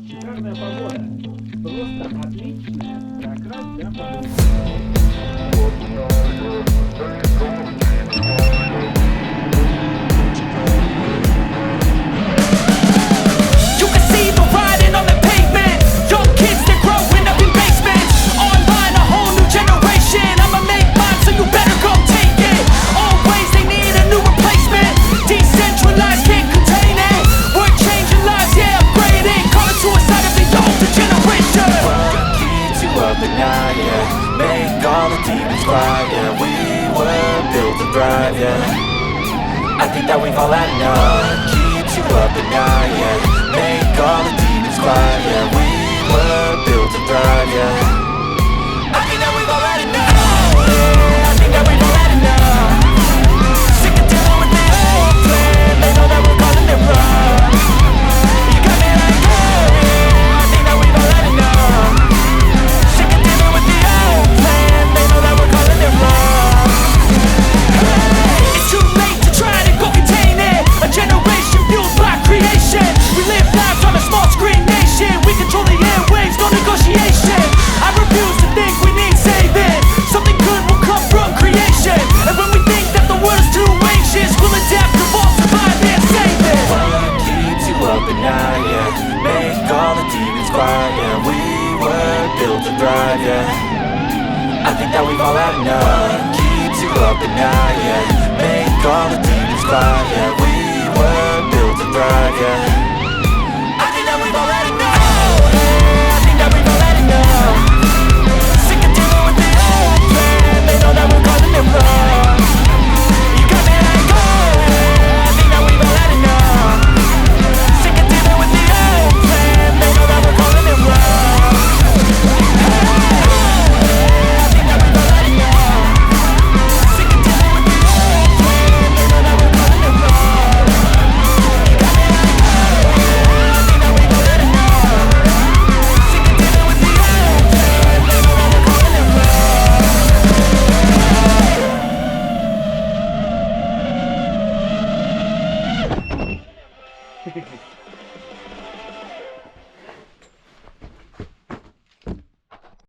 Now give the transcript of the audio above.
Шикарная погода. Просто отличная, как раз для прогулки. You can see the riding on the pavement. Young kids, they're growing up in basements. Online, a whole new generation. I'ma make mine, so you better go take it. Always they need a new replacement. Decentralized, can't contain it. We're changing lives, yeah, upgrading. Calling suicide of the older generation. What keeps you up at night, yeah? Make all the demons cry, yeah. We were built to thrive, yeah. I think that we've all had enough. Keeps you up at night, yeah. Make all the demons cry, yeah. We were built to thrive, yeah. I think that we've all had enough. Yeah, I think that we've all had enough. Sick of dealing with this old plan. They know that we're calling it wrong. You got me like, yeah, I think that we've all had enough. Sick of dealing with the old plan. They know that we're calling it wrong. It's too late to try to go contain it. A generation fueled by creation. We live lives on a small screen nation. We control the airwaves, no negotiation. I refuse to think we need saving. Something good will come from creation. And when we think that the world is too anxious, we'll adapt, evolve, survive, and save it. What keeps you up at night, yeah? Make all the demons quiet, yeah. We were built to thrive, yeah. I think that we've all had enough. Keeps you up at night, yeah. Make all the demons quiet, yeah.